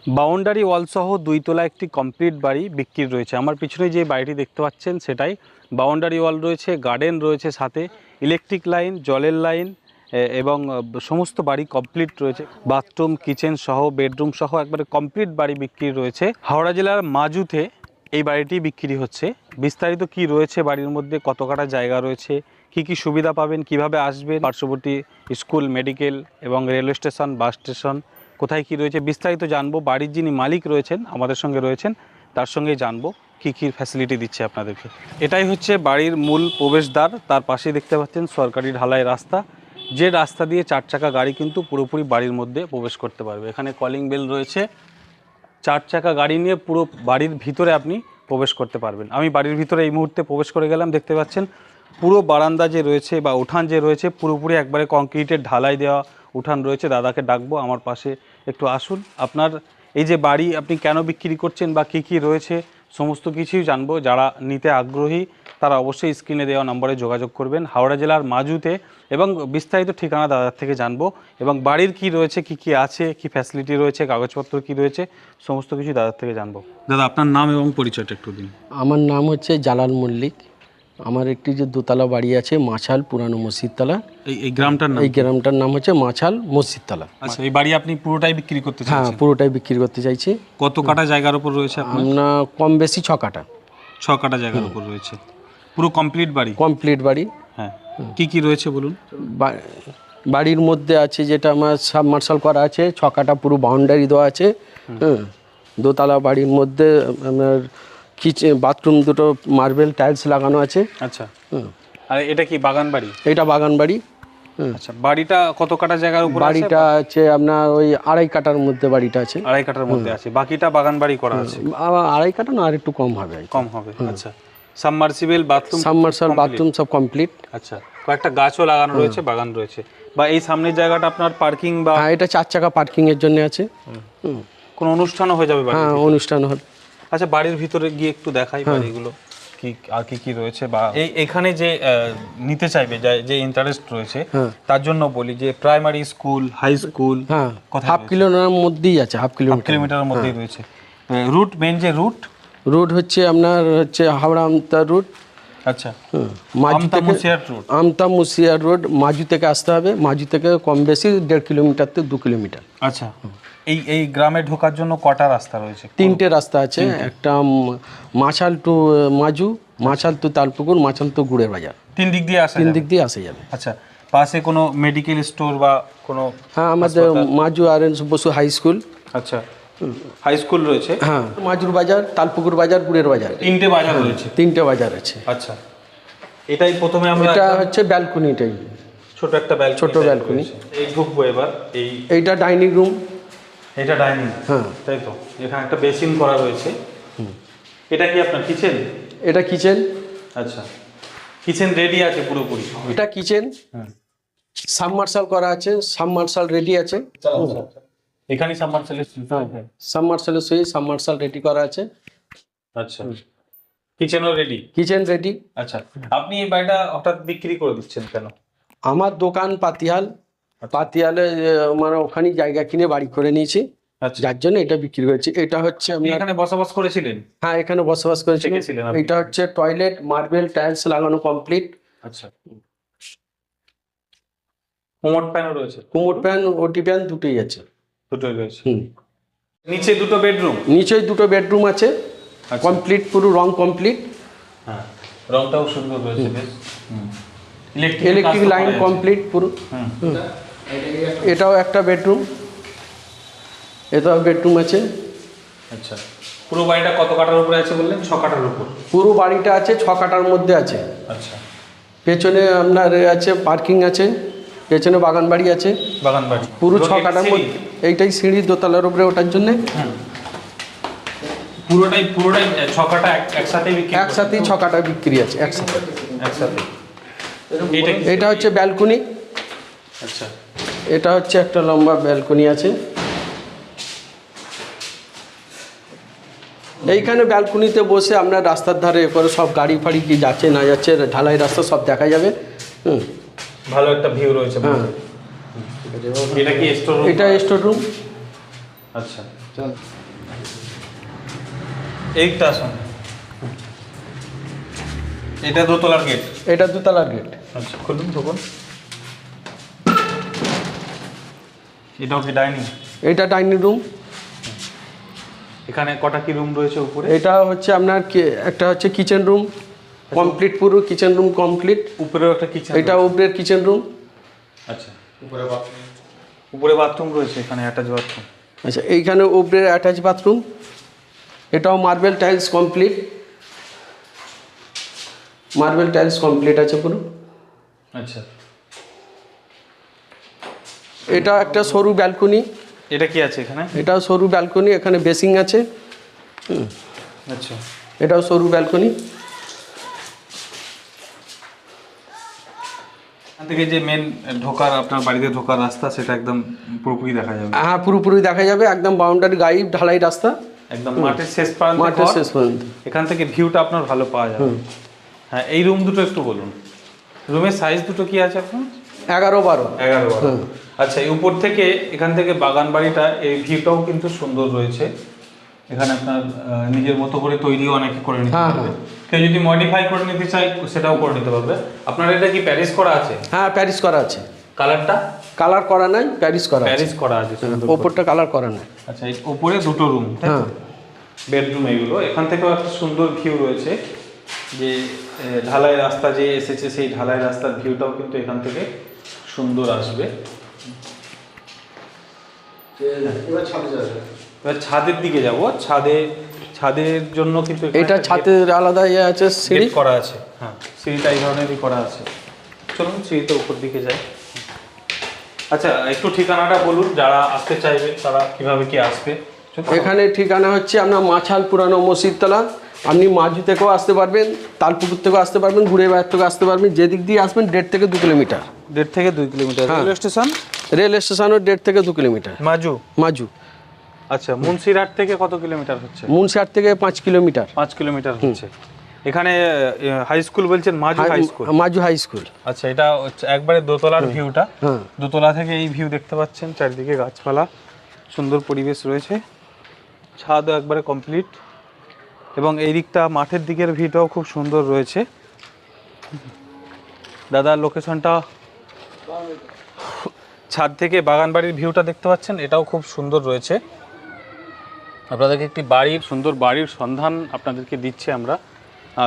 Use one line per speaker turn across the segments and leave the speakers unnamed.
Boundary wall সহ দুই তলা একটি কমপ্লিট বাড়ি বিক্রি রয়েছে। আমার পিছনে যে বাড়িটি দেখতে পাচ্ছেন সেটাই। বাউন্ডারি ওয়াল রয়েছে, গার্ডেন রয়েছে, সাথে ইলেকট্রিক লাইন, জলের লাইন এবং সমস্ত বাড়ি কমপ্লিট রয়েছে। বাথরুম, কিচেন সহ, বেডরুম সহ একবারে কমপ্লিট বাড়ি বিক্রি রয়েছে। হাওড়া জেলার মাজুতে এই বাড়িটি বিক্রি হচ্ছে। বিস্তারিত কি রয়েছে বাড়ির মধ্যে, কত কাটা জায়গা রয়েছে, কি কি সুবিধা পাবেন, কিভাবে আসবেন, পার্শ্ববর্তী স্কুল, মেডিকেল এবং রেলওয়ে স্টেশন, বাস স্টেশন কোথায় কি রয়েছে বিস্তারিত জানবো। বাড়ির যিনি মালিক রয়েছেন আমাদের সঙ্গে রয়েছেন, তার সঙ্গেই জানবো কি কি ফ্যাসিলিটি দিচ্ছে আপনাদেরকে। এটাই হচ্ছে বাড়ির মূল প্রবেশদ্বার। তার পাশেই দেখতে পাচ্ছেন সরকারি ঢালাই রাস্তা, যে রাস্তা দিয়ে 4 চাকা গাড়ি কিন্তু পুরোপুরি বাড়ির মধ্যে প্রবেশ করতে পারবে। এখানে কলিং বেল রয়েছে। 4 চাকা গাড়ি নিয়ে পুরো বাড়ির ভিতরে আপনি প্রবেশ করতে পারবেন। আমি বাড়ির ভিতরে এই মুহূর্তে প্রবেশ করে গেলাম। দেখতে পাচ্ছেন পুরো বারান্দা যে রয়েছে বা উঠান যে রয়েছে পুরোপুরি একবারে কংক্রিটের ঢালাই দেওয়া উঠান রয়েছে। দাদাকে ডাকবো আমার পাশে একটু আসুন। আপনার এই যে বাড়ি আপনি কেন বিক্রি করছেন বা কী কী রয়েছে সমস্ত কিছুই জানবো। যারা নিতে আগ্রহী তারা অবশ্যই স্ক্রিনে দেওয়া নম্বরে যোগাযোগ করবেন। হাওড়া জেলার মাজুতে, এবং বিস্তারিত ঠিকানা দাদার থেকে জানবো এবং বাড়ির কি রয়েছে, কি কি আছে, কি ফ্যাসিলিটি রয়েছে, কাগজপত্র কি রয়েছে সমস্ত কিছু দাদার থেকে জানবো। দাদা আপনার নাম এবং পরিচয়টা একটু দিন।
আমার নাম হচ্ছে জালাল মল্লিক। আমার একটি যে দোতলা বাড়ি আছে মাছাল পুরানো মসজিদতলা।
এই গ্রামটার নাম?
এই গ্রামটার নাম হচ্ছে মাছাল মসজিদতলা।
আচ্ছা, এই বাড়ি আপনি পুরোটাই বিক্রি করতে চাইছেন?
হ্যাঁ, পুরোটাই বিক্রি করতে চাইছি।
কত কাটা জায়গার উপর রয়েছে আপনার?
আমরা কম বেশি 6 কাটা।
6 কাটা জায়গার উপর রয়েছে, পুরো কমপ্লিট বাড়ি?
কমপ্লিট বাড়ি।
হ্যাঁ, কি কি রয়েছে বলুন।
বাড়ির মধ্যে আছে যেটা আমার সাবমার্শাল করা আছে, 6 কাটা পুরো বাউন্ডারি দেওয়া আছে। হ্যাঁ, দোতলা বাড়ির মধ্যে আপনার কিচেন, বাথরুম দুটো মার্বেল টাইলস লাগানো আছে।
আচ্ছা, আর এটা কি বাগান বাড়ি?
এটা বাগান বাড়ি।
আচ্ছা, বাড়িটা কত কাটা জায়গার উপর?
বাড়িটা আছে আপনার ওই 2.5 কাটার মধ্যে বাড়িটা আছে।
2.5 কাটার মধ্যে আছে, বাকিটা বাগান বাড়ি করা আছে?
2.5 কাটা না, আর একটু কম হবে।
কম হবে। আচ্ছা, সাবমার্সিবল, বাথরুম?
সাবমার্শাল, বাথরুম সব কমপ্লিট।
আচ্ছা, কয়েকটা গাছও লাগানো রয়েছে, বাগান রয়েছে। বা এই সামনের জায়গাটা আপনার পার্কিং বা?
হ্যাঁ, এটা 4 চাকা পার্কিং এর জন্য আছে।
কোনো অনুষ্ঠানও হয়ে যাবে?
হ্যাঁ, অনুষ্ঠান হবে।
আচ্ছা, বাড়ির ভিতরে গিয়ে একটু দেখাই বাড়িগুলো কি আর কি কি রয়েছে। বা এইখানে যে নিতে চাইবে, যে ইন্টারেস্ট রয়েছে তার জন্য বলি যে প্রাইমারি স্কুল, হাই স্কুল,
হ্যাঁ, হাফ কিলোমিটারের মধ্যেই আছে। হাফ
কিলোমিটারের মধ্যেই রয়েছে। রুট, মেন যে রুট
হচ্ছে আপনার হচ্ছে হাওড়া আমতা রুট।
আচ্ছা,
আমতা মুসিয়ার রোড। মাজু থেকে আসতে হবে। মাজু থেকে কম বেশি 1.5 কিলোমিটার থেকে 2 কিলোমিটার।
আচ্ছা, এই গ্রামে ঢোকার জন্য কটা রাস্তা রয়েছে?
3টে রাস্তা আছে। একটা মাছাল টু মাজু, মাছাল টু তালপুকুর, মাছাল টু গুড়ের বাজার।
3 দিক দিয়ে আসা?
3 দিক দিয়ে আসা যাবে।
আচ্ছা, পাশে কোনো মেডিকেল স্টোর বা কোনো?
হ্যাঁ, আমাদের Maju R N. Basu high school.
আচ্ছা, হাই স্কুল রয়েছে।
হ্যাঁ, মাজুর বাজার, তালপুকুর বাজার, গুড়ের বাজার।
3টে বাজার রয়েছে?
3টে বাজার আছে।
আচ্ছা, এটাই প্রথমে আমরা,
এটা হচ্ছে ব্যালকনিটাই,
ছোট একটা ব্যালকনি।
ছোট ব্যালকনি।
এই ঢুকবো এবার।
এইটা ডাইনিং রুম।
এটা ডাইনিং?
হ্যাঁ,
তাই তো। এখানে একটা বেসিন করা রয়েছে। এটা কি আপনার কিচেন?
এটা কিচেন।
আচ্ছা, কিচেন রেডি আছে পুরোপুরি?
এটা কিচেন। সাবমার্শাল করা আছে, সাবমার্শাল রেডি আছে।
এখানে সাবমার্শালের?
হ্যাঁ, সাবমার্শালের সই সাবমার্শাল রেডি করা আছে।
আচ্ছা, কিচেনও রেডি? Kitchen ready. আচ্ছা, আপনি এই বাড়িটা হঠাৎ বিক্রি করে দিচ্ছেন কেন?
আমার দোকান পাতিয়ালে মানে ওখানে জায়গা কিনে বাড়ি করে নিয়েছি।
আচ্ছা,
যার জন্য এটা বিক্রি করেছি। এটা হচ্ছে
আপনি এখানে বসবাস করেছিলেন?
হ্যাঁ, এখানে বসবাস করেছিলেন। এটা হচ্ছে টয়লেট, মার্বেল টাইলস লাগানো কমপ্লিট।
আচ্ছা, কোমোড ফ্যানও রয়েছে?
কোমোড ফ্যান, ওটি ফ্যান দুটোই আছে।
দুটোই রয়েছে। নিচে 2টো বেডরুম?
নিচেই 2টো বেডরুম আছে, কমপ্লিট, পুরো রং কমপ্লিট।
হ্যাঁ, রংটাও সুন্দর রয়েছে বেশ।
ইলেকট্রিক লাইন কমপ্লিট পুরো। এটাও একটা বেডরুম, এটাও বেডরুম আছে।
আচ্ছা, পুরো বাড়িটা কত কাটার উপরে আছে বললেন? 6 কাটার উপর? পুরো
বাড়িটা আছে 6 কাটার মধ্যে আছে।
আচ্ছা,
পেছনে আপনার আছে পার্কিং আছে, পেছনে বাগান বাড়ি আছে।
বাগান বাড়ি
পুরো 6 কাটার মধ্যে। এইটাই সিঁড়ি দোতলার উপরে ওঠার জন্য।
পুরোটাই 6 কাটা
একসাথেই 6 কাটা বিক্রি আছে একসাথে। এটা হচ্ছে ব্যালকনি।
আচ্ছা,
এটা হচ্ছে একটা লম্বা ব্যালকনি আছে। এইখানে ব্যালকনিতে বসে আপনার রাস্তার ধারে করে সব গাড়ি ফাড়ি কি যাচ্ছে না যাচ্ছে, ঢালাই রাস্তা সব দেখা যাবে।
ভালো একটা ভিউ রয়েছে।
হ্যাঁ,
এটা কি স্টোর রুম?
এটা স্টোর রুম।
আচ্ছা, চল এইটা আসুন, এটা দোতলার গেট।
এটা দোতলার গেট।
আচ্ছা খুলুন তখন। এটাও কি ডাইনিং?
এটা ডাইনিং রুম।
এখানে কটা কি রুম রয়েছে উপরে?
এটা হচ্ছে আপনার একটা হচ্ছে কিচেন রুম কমপ্লিট, পুরো কিচেন রুম কমপ্লিট।
উপরেও একটা কিচেন।
এটা উপরের কিচেন রুম।
আচ্ছা উপরে বাথরুম রয়েছে, এখানে অ্যাটাচ বাথরুম।
আচ্ছা এইখানে উপরে অ্যাটাচ বাথরুম, এটাও marble tiles complete, marble tiles complete আছে পুরো।
আচ্ছা
এটা একটা সরু ব্যালকনি।
এটা কি আছে এখানে?
এটাও সরু ব্যালকনি, এখানে বেসিং আছে।
আচ্ছা
এটাও সরু ব্যালকনি।
এখান থেকে যে মেন ঢোকার, আপনার বাড়িতে ঢোকার রাস্তা, সেটা একদম পুরোপুরি দেখা যাবে।
হ্যাঁ পুরোপুরি দেখা যাবে, একদম বাউন্ডারি গাইড ঢালাই রাস্তা,
একদম মাঠের শেষ প্রান্ত,
মাঠের শেষ পর্যন্ত।
এখান থেকে ভিউটা আপনার ভালো পাওয়া যাবে। হ্যাঁ এই রুম দুটো একটু বলুন, রুমের সাইজ দুটো কি আছে আপনার?
11-12।
11-12। আচ্ছা এই উপর থেকে, এখান থেকে বাগান বাড়িটা, এই ভিউটাও কিন্তু সুন্দর রয়েছে। এখানে আপনার নিজের মতো করে তৈরিও অনেকে করে নিতে পারবে। কেউ যদি মডিফাই করে নিতে চায় সেটাও করে নিতে পারবে। আপনার এটা কি প্যারিস করা আছে?
হ্যাঁ প্যারিস করা আছে।
কালারটা?
কালার করা নাই, প্যারিস করা আছে।
প্যারিস করা আছে সুন্দর।
ওপরটা কালার করা নাই।
আচ্ছা এই উপরে দুটো রুম, হ্যাঁ বেডরুম এগুলো। এখান থেকেও একটা সুন্দর ভিউ রয়েছে, যে ঢালাই রাস্তা যে এসেছে, সেই ঢালাই রাস্তার ভিউটাও কিন্তু এখান থেকে সুন্দর আসবে। এবার ছাদের দিকে যাব। ছাদের জন্য কিন্তু
এটা ছাদের আলাদা ইয়ে আছে, সিঁড়ি
করা আছে। হ্যাঁ সিঁড়িটা এই ধরনেরই করা আছে। চলুন সিঁড়িতে উপর দিকে যাই। আচ্ছা একটু ঠিকানাটা বলুন, যারা আসতে চাইবে তারা কিভাবে কি আসবে?
এখানে ঠিকানা হচ্ছে আপনার মাছাল পুরানো মসজিদতলা। আপনি মাঝু থেকেও আসতে পারবেন, তালপুকুর থেকেও আসতে পারবেন, ঘুরে বাইর থেকেও আসতে পারবেন। যেদিক দিয়ে আসবেন 1.5 থেকে 2 কিলোমিটার।
1.5 থেকে 2 কিলোমিটার। Railway station?
রেল স্টেশনও 1.5 থেকে 2 কিলোমিটার।
মাঝু। আচ্ছা মুন্সিরহাট থেকে কত কিলোমিটার হচ্ছে?
মুন্সিরহাট থেকে 5 কিলোমিটার।
5 কিলোমিটার হচ্ছে। এখানে হাই স্কুল বলছেন, Majhu high school?
Majhu high school.
আচ্ছা এটা হচ্ছে একবারে দোতলার ভিউটা। দোতলা থেকে এই ভিউ দেখতে পাচ্ছেন, চারিদিকে গাছপালা, সুন্দর পরিবেশ রয়েছে, ছাদও একবারে কমপ্লিট, এবং এই দিকটা মাঠের দিকের ভিউটাও খুব সুন্দর রয়েছে। দাদা লোকেশনটা, ছাদ থেকে বাগান বাড়ির ভিউটা দেখতে পাচ্ছেন, এটাও খুব সুন্দর রয়েছে। আপনাদেরকে একটি সুন্দর বাড়ির সন্ধান আপনাদেরকে দিচ্ছি আমরা।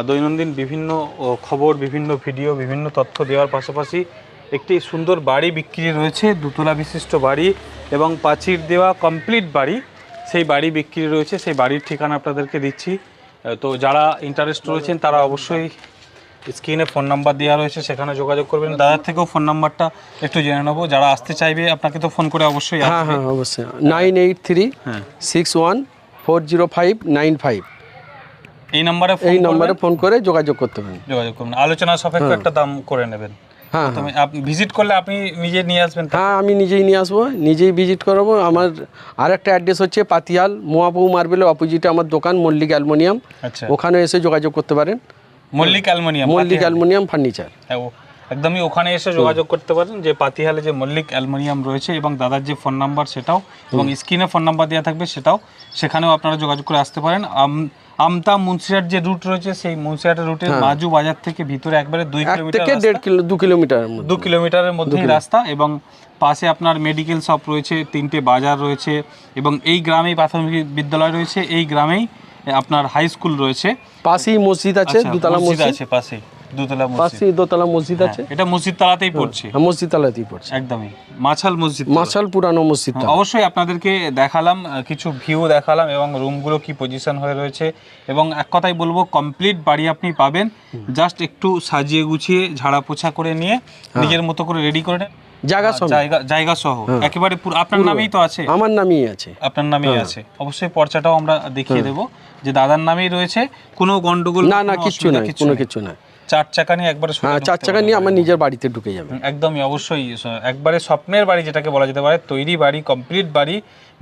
দৈনন্দিন বিভিন্ন খবর, বিভিন্ন ভিডিও, বিভিন্ন তথ্য দেওয়ার পাশাপাশি একটি সুন্দর বাড়ি বিক্রি রয়েছে, দোতলা বিশিষ্ট বাড়ি এবং প্রাচীর দেওয়া কমপ্লিট বাড়ি। সেই বাড়ি বিক্রি রয়েছে, সেই বাড়ির ঠিকানা আপনাদেরকে দিচ্ছি। তো যারা ইন্টারেস্ট রয়েছেন তারা অবশ্যই স্ক্রিনে ফোন নাম্বার দেওয়া রয়েছে, সেখানে যোগাযোগ করবেন। দাদার থেকেও ফোন নাম্বারটা একটু জেনে নেবো, যারা আসতে চাইবে আপনাকে তো ফোন করে অবশ্যই।
হ্যাঁ হ্যাঁ অবশ্যই। 983-61-40595
এই নাম্বারে
ফোন করে যোগাযোগ করতে পারেন।
যোগাযোগ করুন, আলোচনা সাপেক্ষে একটা দাম করে নেবেন। হ্যাঁ আপনি ভিজিট করলে আপনি নিজে নিয়ে আসবেন?
হ্যাঁ আমি নিজেই নিয়ে আসবো, নিজেই ভিজিট করাবো। আমার আরেকটা অ্যাড্রেস হচ্ছে পাতিয়াল মহাবু মার্বেলের অপোজিটে আমার দোকান মল্লিক অ্যালুমিনিয়াম।
আচ্ছা
ওখানে এসে যোগাযোগ করতে পারেন।
Mallick
aluminium furniture.
হ্যাঁ একদমই ওখানে এসে যোগাযোগ করতে পারেন, যে পাতিহালে যে মল্লিক অ্যালুমিনিয়াম রয়েছে, এবং দাদার যে ফোন নাম্বার সেটাও, এবং স্ক্রিনে ফোন নাম্বার দেওয়া থাকবে সেটাও, সেখানেও আপনারা যোগাযোগ করে আসতে পারেন। আমতা মুন্সিরহাট যে রুট রয়েছে, সেই মুন্সিরহাটের রুটের মাঝু বাজার থেকে ভিতরে একবারে 2 কিলোমিটার 2 কিলোমিটারের মধ্যেই রাস্তা, এবং পাশে আপনার মেডিকেল শপ রয়েছে, 3টে বাজার রয়েছে, এবং এই গ্রামেই প্রাথমিক বিদ্যালয় রয়েছে, এই গ্রামেই আপনার হাই স্কুল রয়েছে,
পাশেই মসজিদ আছে, দোতলা মসজিদ আছে
পাশেই, দোতলা মসজিদ আছে। এটা মসজিদ তলাতেই পড়ছে,
মসজিদ তলাতেই পড়ছে
একদমই, মাছাল মসজিদ,
মাছাল পুরানো মসজিদ।
অবশ্যই আপনাদেরকে দেখালাম, কিছু ভিউ দেখালাম, এবং রুমগুলো কি পজিশন হয়ে রয়েছে, এবং এক কথাই বলবো কমপ্লিট বাড়ি আপনি পাবেন। জাস্ট একটু সাজিয়ে গুছিয়ে ঝাড়া পোছা করে নিয়ে নিজের মতো করে রেডি করে নেন, জায়গা সহ একেবারে আপনার নামেই তো আছে?
আমার নামেই আছে।
আপনার নামেই আছে। অবশ্যই পর্চাটাও আমরা দেখিয়ে দেব, যে দাদার নামেই রয়েছে। কোনো গন্ডগোল
না, কিচ্ছু নাই, কোনো কিছু নাই।
4 চাকা নিয়ে একবারে সোজা
হ্যাঁ, 4
ঢুকতে
চাকা
পারবেন।
নিয়ে আমার নিজের বাড়িতে ঢুকে যাবে।
একদমই অবশ্যই একবারে স্বপ্নের বাড়ি যেটাকে বলা যেতে পারে, তৈরি বাড়ি, কমপ্লিট বাড়ি।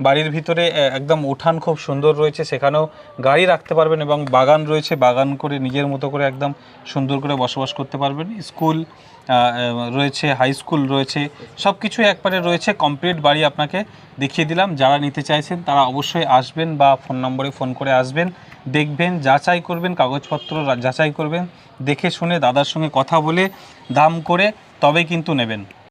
বাড়ির ভিতরে একদম উঠান খুব সুন্দর রয়েছে, সেখানেও গাড়ি রাখতে পারবেন এবং বাগান রয়েছে, বাগান করে নিজের মতো করে একদম সুন্দর করে বসবাস করতে পারবেন। স্কুল রয়েছে, হাই স্কুল রয়েছে, সব কিছুই একবারে রয়েছে। কমপ্লিট বাড়ি আপনাকে দেখিয়ে দিলাম। যারা নিতে চাইছেন তারা অবশ্যই আসবেন বা ফোন নম্বরে ফোন করে আসবেন, দেখবেন, যাচাই করবেন, কাগজপত্র যাচাই করবেন, দেখে শুনে দাদার সঙ্গে কথা বলে দাম করে তবেই কিন্তু নেবেন।